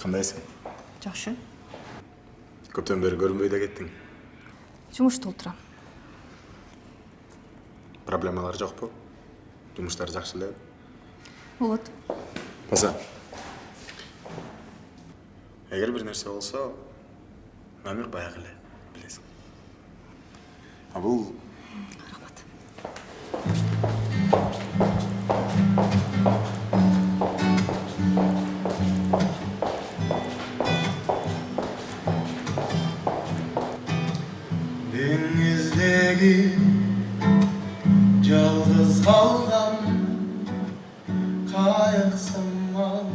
Кандайсың? Жакшы. Көптөн бери көрүнбөй да кеттиң. Жумушта отурам. Проблемалар жокпу? Жумуштар жакшы эле? Болот. Баса. Эгер бир нерсе болсо, номер баягы эле, билесиң. А бул Рахмат. Dengizdeki жалғыз қалған қайықсың ау,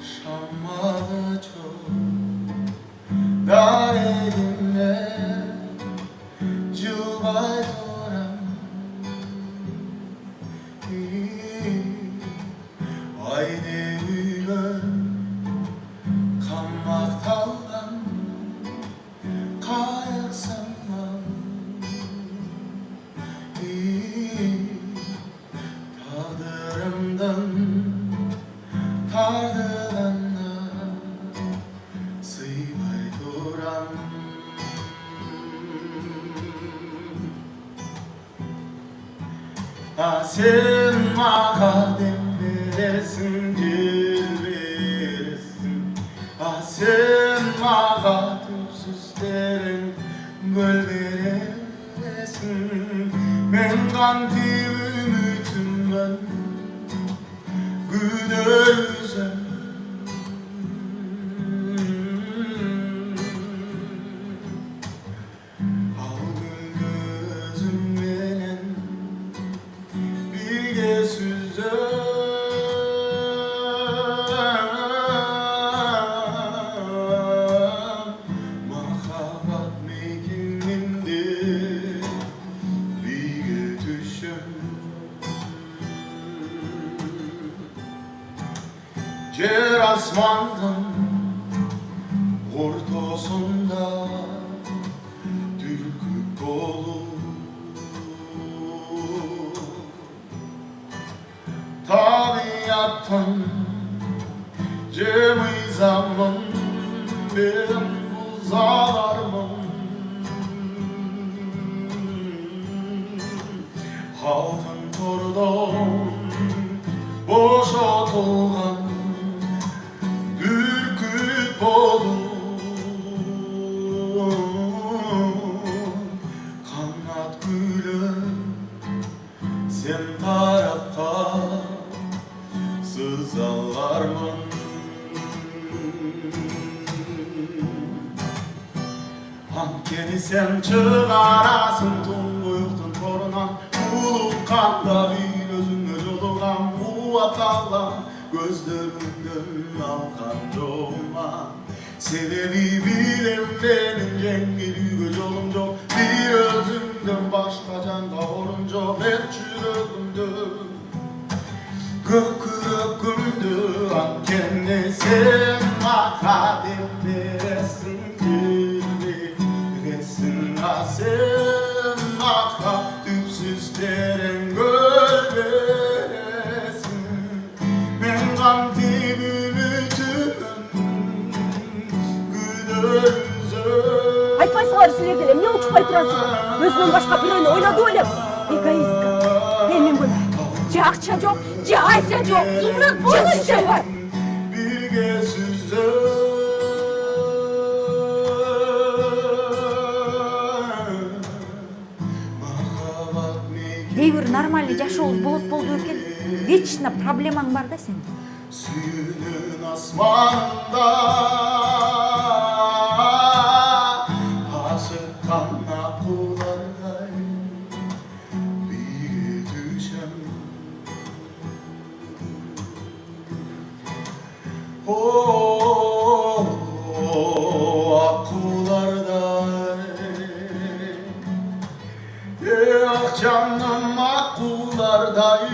шамалы жоқ дәлеліме жылбай тұрам. Айде үйлі қамақталған қайықсың ау, тағдырымдың тардығына сыймай тұрам. Сен маған дем бересің, жер бересің. Сен маған түпсіздерің гүл бересің. Мен қантип үмітіммін, күдерсің. Ал гүлді өзіңменен бірге сүзіп, махаббат мекенінде биге түшіп. Жер асмандың ортасында түркіп болып, табиаттың жемизамын, мен бұзалармын. Алтын тордан бошатылған бүркіт болып, қанат гүлім сен тарапқа сызалармын. Анткени сен чыгарасың тұңғиықтың торынан, улукканда бир өзүңө жолугам, кубатталган көздөрүңдөн алган жоoma. Себеби билем менин жеңилүүгө жолум жок, бир өзүңдөн башка жанга орун жок. Мен жүрөгүмдө көкүрөгүмдө анткени сен мага дем бересиң, sen maka tüpsüz terin gül veresin. Ben kantip ümitümün güdözüm. Айтпайсыңар силердер, эмне учпай турасыңар? Өзүнөн башка бирөөнү ойлоду элем. Эгоистка. Эмне бұл? Же акча жок, же айса жок. Зумрат болушу бар. Birge süzüm. Бейбір нормальный жашообуз болот экен. Вечно проблемаң бар да сен. Suyunun asmanında aşıkkan akıllarday bir düşen. Akıllarday, ah canım akıllarday.